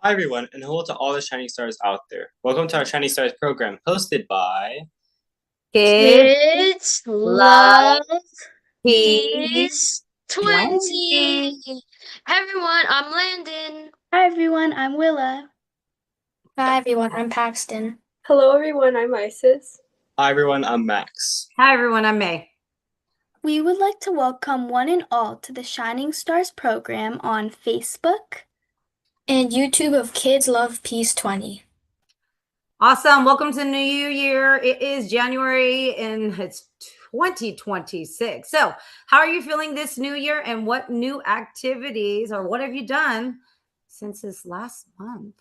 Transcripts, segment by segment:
Hi, everyone, and hello to all the Shining Stars out there. Welcome to our Shining Stars program, hosted by Kids Kids love love P20. Peace 20. Hi everyone, I'm Landon. Hi everyone, I'm Willa. Hi everyone, I'm Paxton. Hello everyone, I'm Isis. Hi, everyone, I'm Max. Hi, everyone. I'm May. We would like to welcome one and all to the Shining Stars program on Facebook. And YouTube of Kids Love Peace 20. Awesome. Welcome to the new year. It is January and it's 2026. So, how are you feeling this new year and what new activities or what have you done since this last month?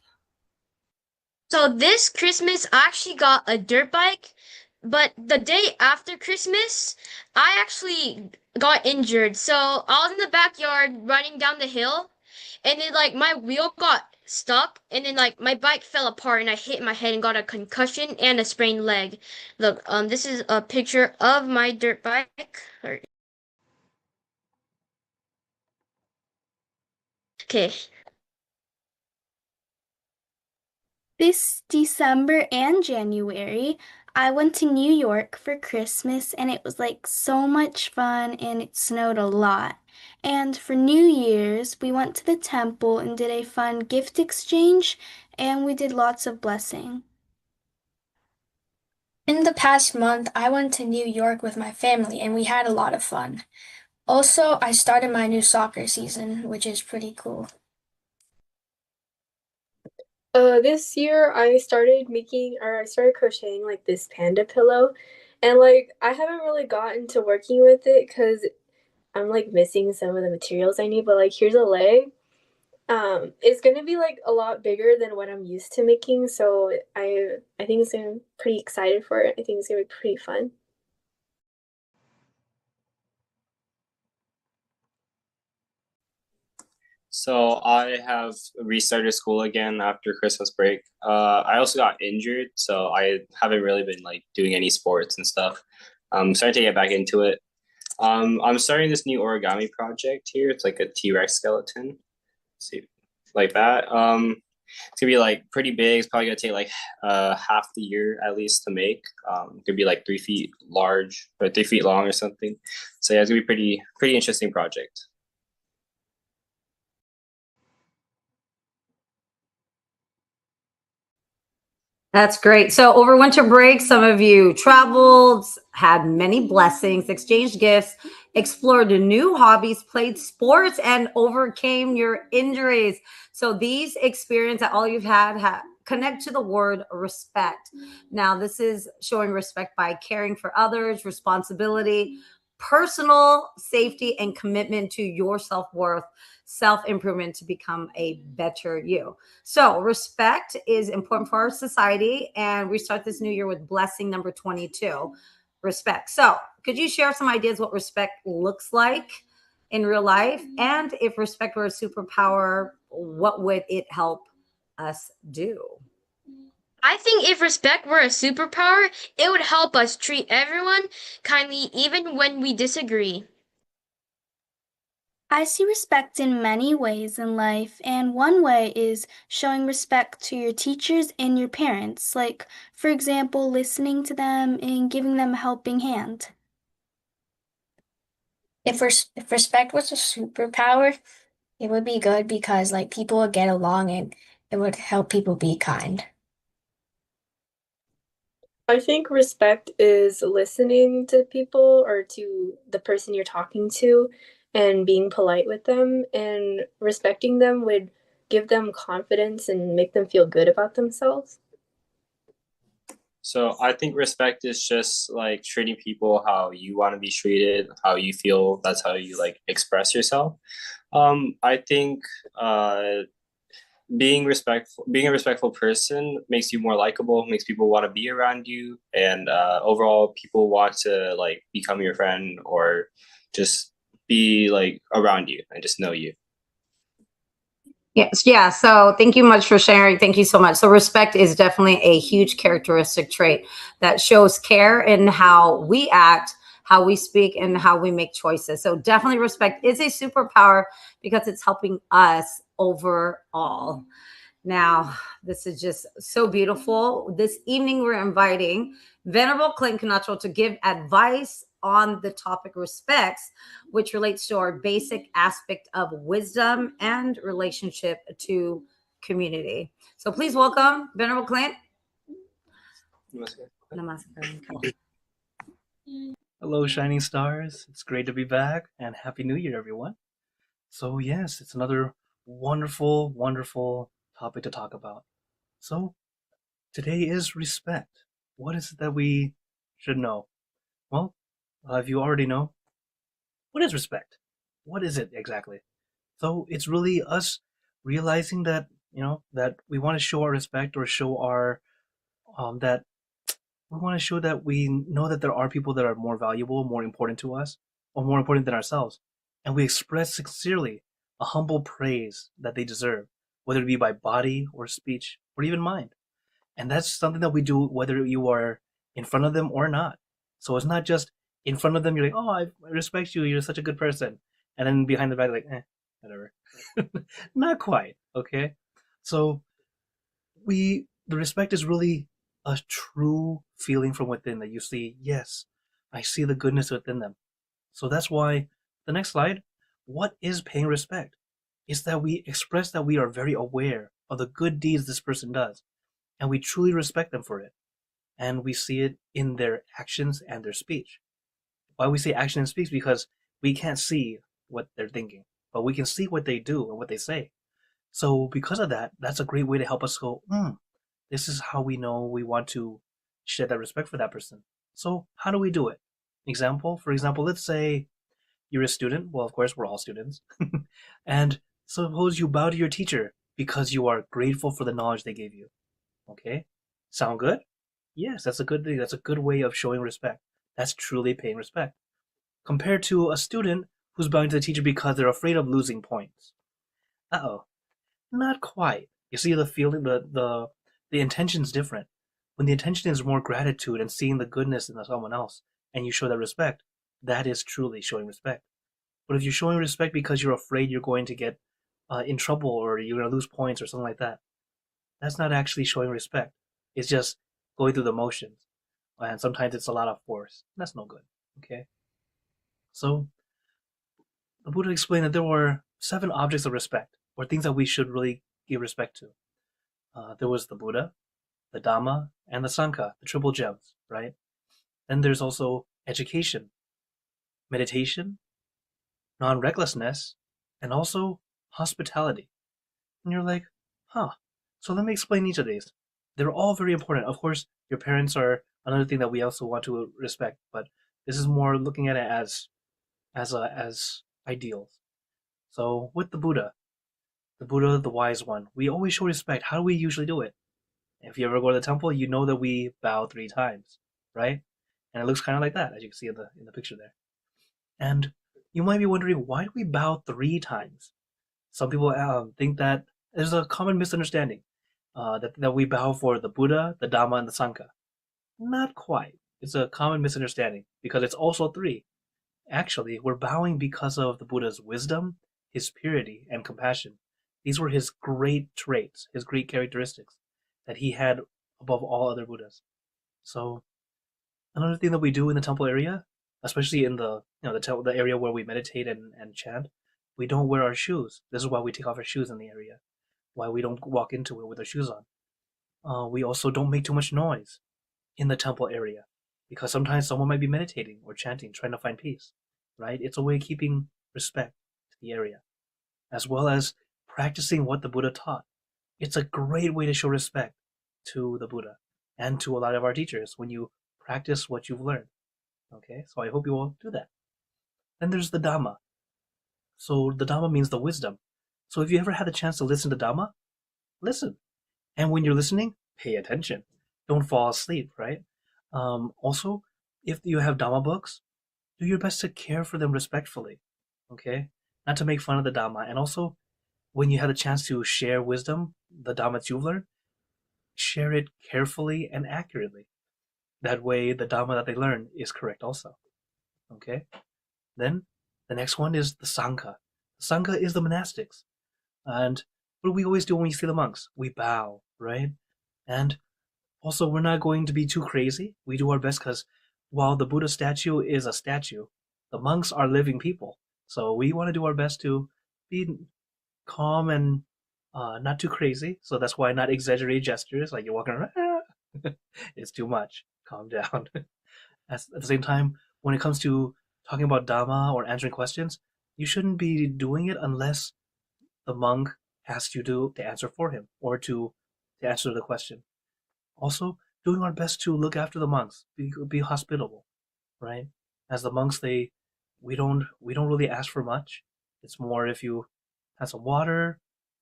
So this Christmas I actually got a dirt bike, but the day after Christmas, I actually got injured. So I was in the backyard running down the hill, and then like my wheel got stuck, and then like my bike fell apart, and I hit my head and got a concussion and a sprained leg. Look, this is a picture of my dirt bike. Okay. This December and January, I went to New York for Christmas and it was like so much fun and it snowed a lot. And for New Year's, we went to the temple and did a fun gift exchange and we did lots of blessing. In the past month, I went to New York with my family and we had a lot of fun. Also, I started my new soccer season, which is pretty cool. This year I started crocheting like this panda pillow, and like I haven't really gotten to working with it because I'm like missing some of the materials I need. But like here's a leg. It's gonna be like a lot bigger than what I'm used to making, so I think it's gonna pretty excited for it. I think it's gonna be pretty fun. So, I have restarted school again after Christmas break. I also got injured, so I haven't really been like doing any sports and stuff. I'm starting to get back into it. I'm starting this new origami project here. It's like a T-Rex skeleton. See, like that. It's gonna be like pretty big. It's probably gonna take like half the year at least to make. It could be like 3 feet large or 3 feet long or something. So yeah, it's gonna be pretty interesting project. That's great. So, over winter break, some of you traveled, had many blessings, exchanged gifts, explored new hobbies, played sports, and overcame your injuries. So, these experiences that all you've had connect to the word respect. Now, this is showing respect by caring for others, responsibility, personal safety, and commitment to your self worth, self improvement to become a better you. So, respect is important for our society. And we start this new year with blessing number 22, respect. So, could you share some ideas what respect looks like in real life? And if respect were a superpower, what would it help us do? I think if respect were a superpower, it would help us treat everyone kindly even when we disagree. I see respect in many ways in life, and one way is showing respect to your teachers and your parents, like, for example, listening to them and giving them a helping hand. If respect was a superpower, it would be good because like people would get along and it would help people be kind. I think respect is listening to people or to the person you're talking to and being polite with them, and respecting them would give them confidence and make them feel good about themselves. So I think respect is just like treating people how you want to be treated, how you feel. That's how you like express yourself. I think being a respectful person makes you more likable, makes people want to be around you, and overall, people want to like become your friend or just be like around you and just know you. Yes, yeah. So thank you much for sharing. Thank you so much. So respect is definitely a huge characteristic trait that shows care in how we act, how we speak, and how we make choices. So definitely respect is a superpower because it's helping us overall. Now, this is just so beautiful. This evening, we're inviting Venerable Clint Camacho to give advice on the topic respects, which relates to our basic aspect of wisdom and relationship to community. So please welcome Venerable Clint. Namaskar. Hello, shining stars. It's great to be back, and Happy New Year, everyone. So, yes, it's another wonderful, wonderful topic to talk about. So, today is respect. What is it that we should know? Well, if you already know, what is respect? What is it exactly? So, it's really us realizing that, that we want to show our respect or show our, that we want to show that we know that there are people that are more valuable, more important to us, or more important than ourselves. And we express sincerely a humble praise that they deserve, whether it be by body or speech or even mind. And that's something that we do whether you are in front of them or not. So it's not just in front of them, you're like, oh, I respect you, you're such a good person. And then behind the back, like, whatever. Not quite, okay? So the respect is really a true feeling from within that you see, yes, I see the goodness within them. So that's why the next slide, what is paying respect? Is that we express that we are very aware of the good deeds this person does, and we truly respect them for it. And we see it in their actions and their speech. Why we say action and speech? Because we can't see what they're thinking, but we can see what they do and what they say. So because of that, that's a great way to help us go, this is how we know we want to share that respect for that person. So how do we do it? For example, let's say you're a student. Well, of course, we're all students. And suppose you bow to your teacher because you are grateful for the knowledge they gave you. Okay? Sound good? Yes, that's a good thing. That's a good way of showing respect. That's truly paying respect. Compared to a student who's bowing to the teacher because they're afraid of losing points. Uh-oh. Not quite. You see the feeling, the intention's different. When the intention is more gratitude and seeing the goodness in someone else, and you show that respect, that is truly showing respect. But if you're showing respect because you're afraid you're going to get in trouble or you're going to lose points or something like that, that's not actually showing respect. It's just going through the motions. And sometimes it's a lot of force. That's no good. Okay? So, the Buddha explained that there were 7 objects of respect, or things that we should really give respect to. There was the Buddha, the Dhamma, and the Sangha, the triple gems, right? Then there's also education, meditation, non-recklessness, and also hospitality. And you're like, so let me explain each of these. They're all very important. Of course, your parents are another thing that we also want to respect, but this is more looking at it as ideals. So with the Buddha, the wise one, we always show respect. How do we usually do it? If you ever go to the temple, you know that we bow 3 times, right? And it looks kind of like that, as you can see in the picture there. And you might be wondering, why do we bow 3 times? Some people think that there's a common misunderstanding that we bow for the Buddha, the Dhamma, and the Sangha. Not quite. It's a common misunderstanding because it's also 3. Actually, we're bowing because of the Buddha's wisdom, his purity, and compassion. These were his great traits, his great characteristics that he had above all other Buddhas. So another thing that we do in the temple area, especially in the area where we meditate and chant, we don't wear our shoes. This is why we take off our shoes in the area. Why we don't walk into it with our shoes on. We also don't make too much noise in the temple area because sometimes someone might be meditating or chanting, trying to find peace, right? It's a way of keeping respect to the area, as well as practicing what the Buddha taught. It's a great way to show respect to the Buddha and to a lot of our teachers when you practice what you've learned. Okay, so I hope you all do that. Then there's the Dhamma. So the Dhamma means the wisdom. So if you ever had the chance to listen to Dhamma, listen. And when you're listening, pay attention. Don't fall asleep, right? Also, if you have Dhamma books, do your best to care for them respectfully. Okay? Not to make fun of the Dhamma. And also, when you have the chance to share wisdom, the Dhamma that you've learned, share it carefully and accurately. That way, the Dhamma that they learn is correct also. Okay? Then, the next one is the Sangha. The Sangha is the monastics. And what do we always do when we see the monks? We bow, right? And also, we're not going to be too crazy. We do our best because while the Buddha statue is a statue, the monks are living people. So we want to do our best to be calm and not too crazy. So that's why not exaggerate gestures like you're walking around. It's too much. Calm down. At the same time, when it comes to talking about Dhamma or answering questions, you shouldn't be doing it unless the monk asks you to answer for him or to answer the question. Also, doing our best to look after the monks, be hospitable, right? As the monks, we don't really ask for much. It's more if you have some water,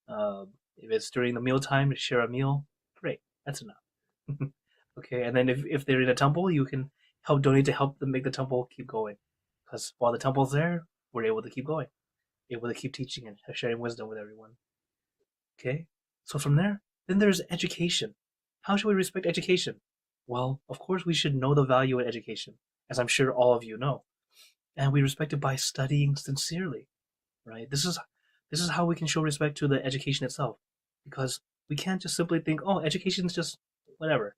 if it's during the mealtime to share a meal, great, that's enough. Okay, and then if they're in a temple, you can help donate to help them make the temple keep going, because while the temple's there, we're able to keep going, able to keep teaching and sharing wisdom with everyone. Okay, so from there, then there's education. How should we respect education? Well, of course, we should know the value in education, as I'm sure all of you know, and we respect it by studying sincerely, right? This is how we can show respect to the education itself, because we can't just simply think, oh, education's just whatever.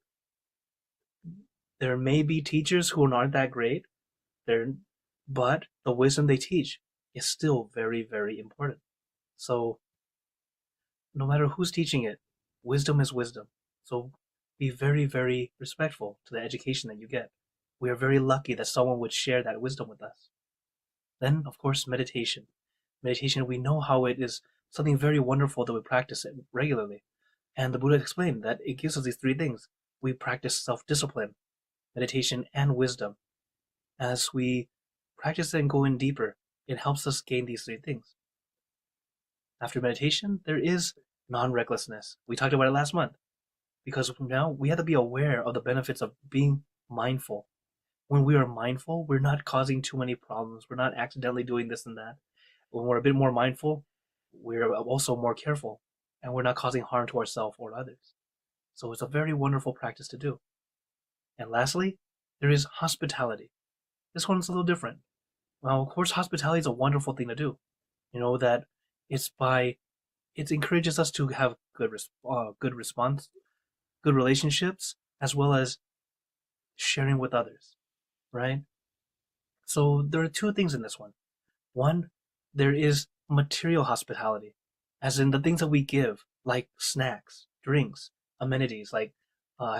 There may be teachers who aren't that great, but the wisdom they teach is still very, very important. So no matter who's teaching it, wisdom is wisdom. So be very, very respectful to the education that you get. We are very lucky that someone would share that wisdom with us. Then, of course, meditation. Meditation, we know how it is something very wonderful that we practice it regularly. And the Buddha explained that it gives us these three things. We practice self-discipline, meditation, and wisdom. As we practice and go in deeper, it helps us gain these three things. After meditation, there is non-recklessness. We talked about it last month. Because now we have to be aware of the benefits of being mindful. When we are mindful, we're not causing too many problems. We're not accidentally doing this and that. When we're a bit more mindful, we're also more careful. And we're not causing harm to ourselves or others. So it's a very wonderful practice to do. And lastly, there is hospitality. This one's a little different. Well, of course, hospitality is a wonderful thing to do. You know that it encourages us to have good response, good relationships, as well as sharing with others, right? So there are two things in this one. One, there is material hospitality, as in the things that we give, like snacks, drinks, amenities, like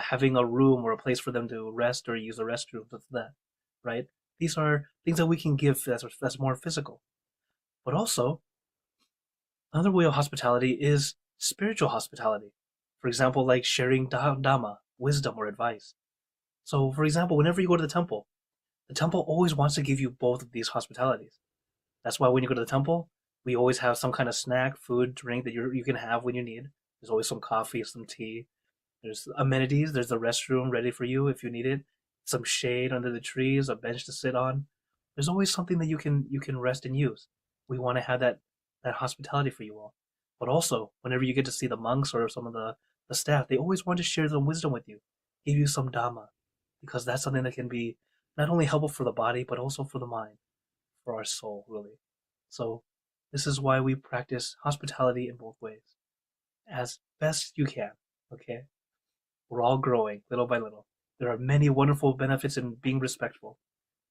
having a room or a place for them to rest or use the restroom, that's that, right? These are things that we can give that's more physical. But also, another way of hospitality is spiritual hospitality. For example, like sharing Dhamma, wisdom, or advice. So, for example, whenever you go to the temple always wants to give you both of these hospitalities. That's why when you go to the temple, we always have some kind of snack, food, drink that you can have when you need. There's always some coffee, some tea. There's amenities. There's the restroom ready for you if you need it. Some shade under the trees, a bench to sit on. There's always something that you can rest and use. We want to have that hospitality for you all. But also, whenever you get to see the monks or some of the staff, they always want to share some wisdom with you, give you some Dhamma, because that's something that can be not only helpful for the body, but also for the mind, for our soul, really. So this is why we practice hospitality in both ways, as best you can, okay? We're all growing, little by little. There are many wonderful benefits in being respectful.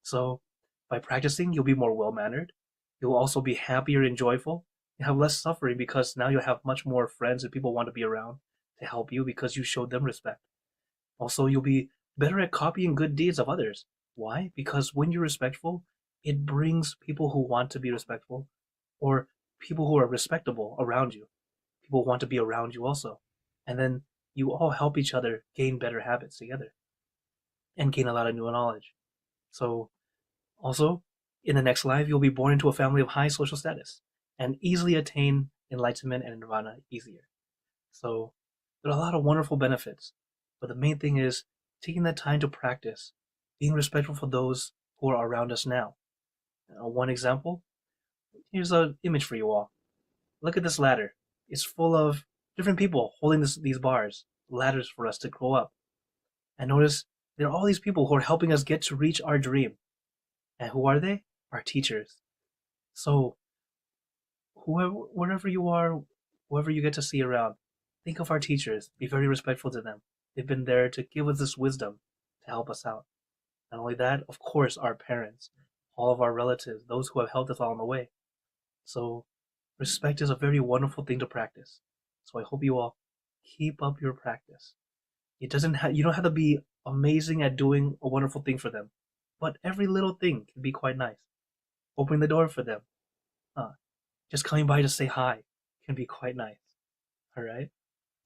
So by practicing, you'll be more well-mannered. You'll also be happier and joyful. You have less suffering because now you have much more friends and people want to be around to help you because you showed them respect. Also, you'll be better at copying good deeds of others. Why? Because when you're respectful, it brings people who want to be respectful or people who are respectable around you. People want to be around you also. And then you all help each other gain better habits together and gain a lot of new knowledge. So, also, in the next life, you'll be born into a family of high social status and easily attain enlightenment and nirvana easier. So, there are a lot of wonderful benefits, but the main thing is taking that time to practice, being respectful for those who are around us now. One example, here's an image for you all. Look at this ladder. It's full of different people holding these bars, ladders for us to grow up. And notice there are all these people who are helping us get to reach our dream. And who are they? Our teachers. So, wherever you are, whoever you get to see around, think of our teachers. Be very respectful to them. They've been there to give us this wisdom to help us out. Not only that, of course, our parents, all of our relatives, those who have helped us along the way. So, respect is a very wonderful thing to practice. So I hope you all keep up your practice. You don't have to be amazing at doing a wonderful thing for them, but every little thing can be quite nice. Opening the door for them, uh, just coming by to say hi can be quite nice. All right?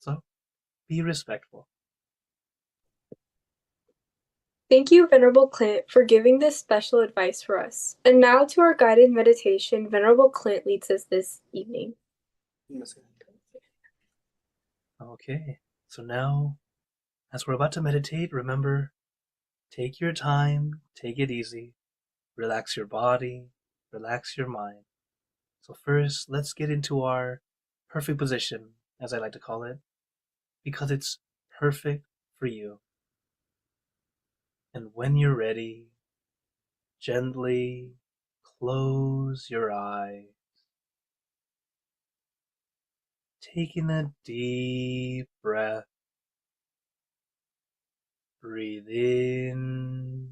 So be respectful. Thank you, Venerable Clint, for giving this special advice for us. And now to our guided meditation, Venerable Clint leads us this evening. Okay, so now, as we're about to meditate, remember, take your time, take it easy, relax your body, relax your mind. So first, let's get into our perfect position, as I like to call it, because it's perfect for you. And when you're ready, gently close your eyes, taking a deep breath. Breathe in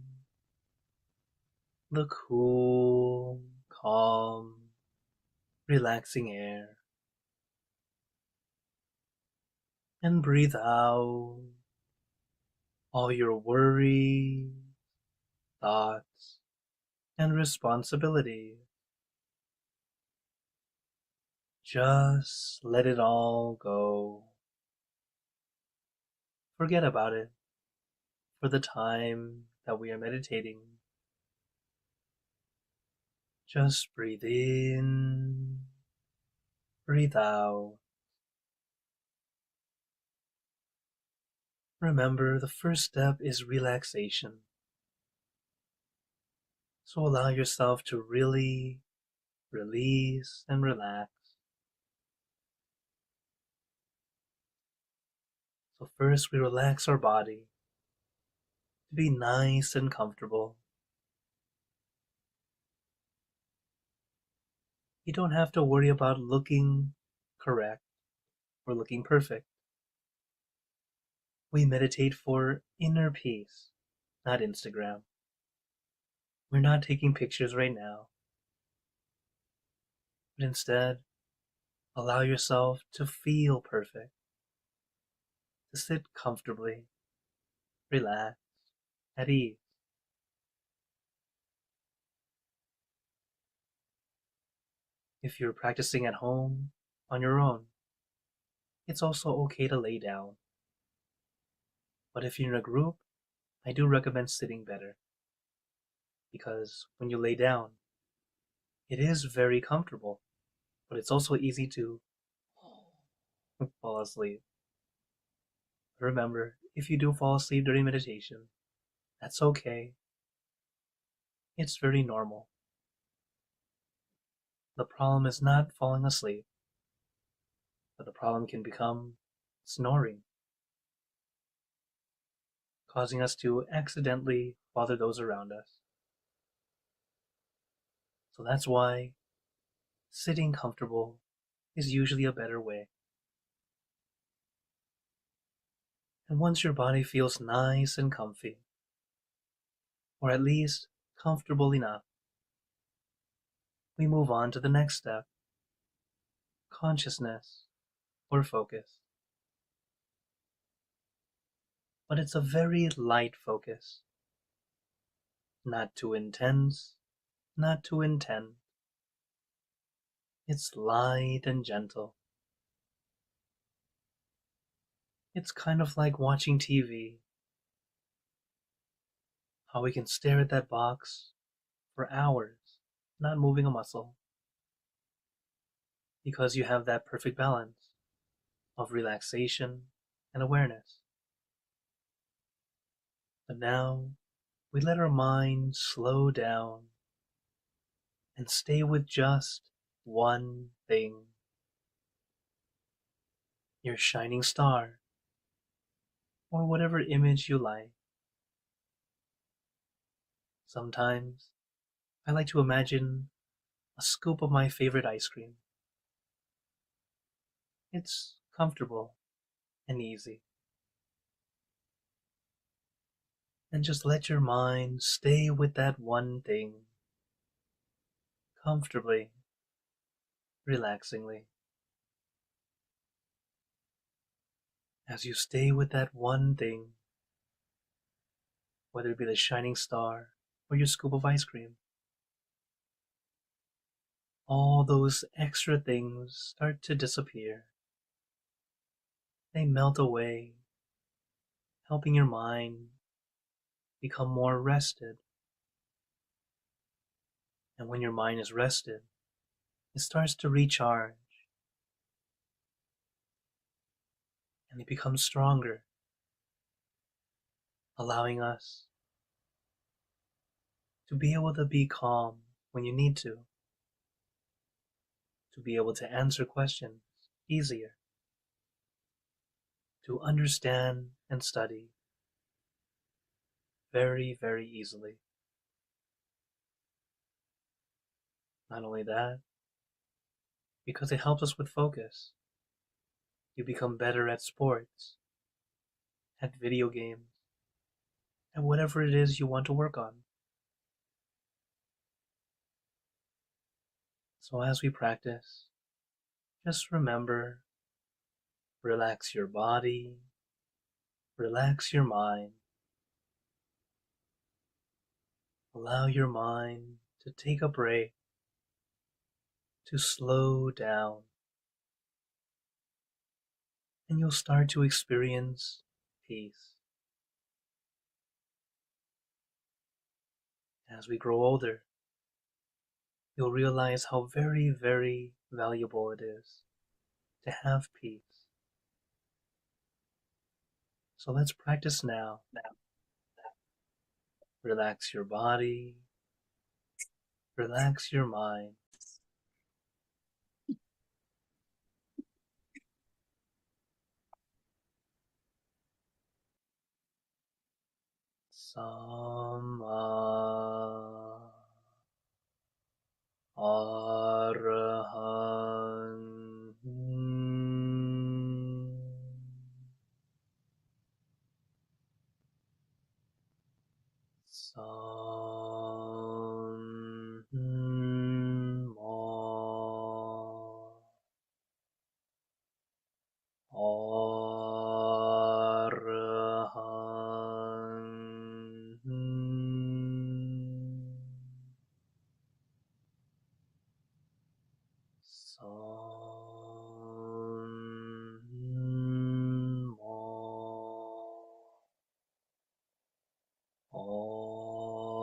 the cool, calm, relaxing air. And breathe out all your worries, thoughts, and responsibilities. Just let it all go. Forget about it for the time that we are meditating. Just breathe in, breathe out. Remember, the first step is relaxation. So allow yourself to really release and relax. So first we relax our body to be nice and comfortable. You don't have to worry about looking correct or looking perfect. We meditate for inner peace, not Instagram. We're not taking pictures right now, but instead, allow yourself to feel perfect, to sit comfortably, relaxed, at ease. If you're practicing at home, on your own, it's also okay to lay down. But if you're in a group, I do recommend sitting better, because when you lay down, it is very comfortable, but it's also easy to fall asleep. Remember, if you do fall asleep during meditation, that's okay. It's very normal. The problem is not falling asleep, but the problem can become snoring, causing us to accidentally bother those around us. So that's why sitting comfortable is usually a better way. And once your body feels nice and comfy, or at least comfortable enough, we move on to the next step, consciousness or focus. But it's a very light focus, not too intense, not too intense. It's light and gentle. It's kind of like watching TV, how we can stare at that box for hours, not moving a muscle, because you have that perfect balance of relaxation and awareness. But now, we let our mind slow down and stay with just one thing, your shining star, or whatever image you like. Sometimes, I like to imagine a scoop of my favorite ice cream. It's comfortable and easy. And just let your mind stay with that one thing, comfortably, relaxingly. As you stay with that one thing, whether it be the shining star or your scoop of ice cream, all those extra things start to disappear. They melt away, helping your mind become more rested. And when your mind is rested, it starts to recharge and it becomes stronger, allowing us to be able to be calm when you need to be able to answer questions easier, to understand and study very, very easily. Not only that, because it helps us with focus, you become better at sports, at video games, at whatever it is you want to work on. So as we practice, just remember, relax your body, relax your mind. Allow your mind to take a break, to slow down, and you'll start to experience peace. As we grow older, you'll realize how very, very valuable it is to have peace. So let's practice now. Relax your body, relax your mind. Sama Arahan Samma Arahan Arahan.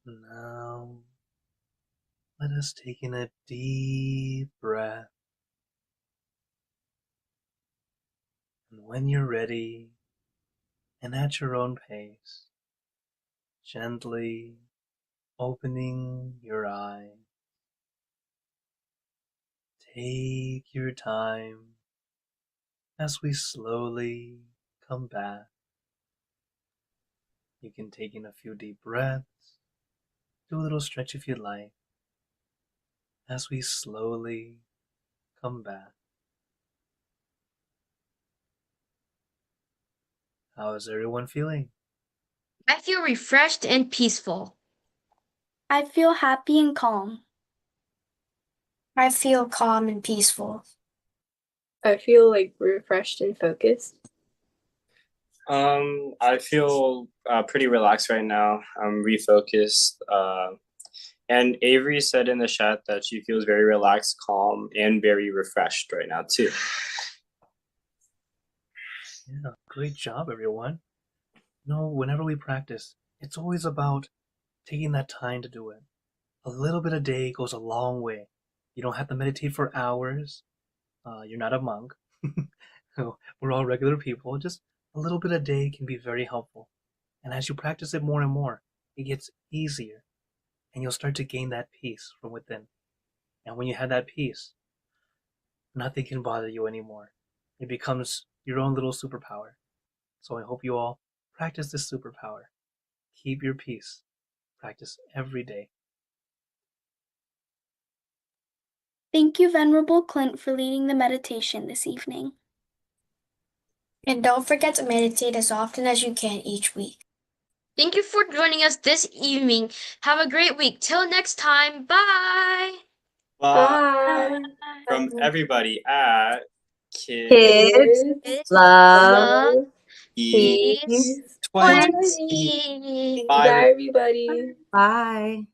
Now, let us take in a deep breath. And when you're ready, and at your own pace, gently opening your eyes. Take your time as we slowly come back. You can take in a few deep breaths, do a little stretch if you'd like, as we slowly come back. How is everyone feeling? I feel refreshed and peaceful. I feel happy and calm. I feel calm and peaceful. I feel like refreshed and focused. I feel pretty relaxed right now. I'm refocused. And Avery said in the chat that she feels very relaxed, calm, and very refreshed right now too. Yeah, great job, everyone. Whenever we practice, it's always about taking that time to do it. A little bit a day goes a long way. You don't have to meditate for hours. You're not a monk. We're all regular people. Just a little bit a day can be very helpful. And as you practice it more and more, it gets easier. And you'll start to gain that peace from within. And when you have that peace, nothing can bother you anymore. It becomes your own little superpower. So I hope you all practice this superpower. Keep your peace. Practice every day. Thank you, Venerable Clint, for leading the meditation this evening. And don't forget to meditate as often as you can each week. Thank you for joining us this evening. Have a great week. Till next time. Bye. Bye. From everybody at Kids, Kids, love, love, Kids peace. peace, 20. 20. Bye. Bye. Bye, everybody. Bye.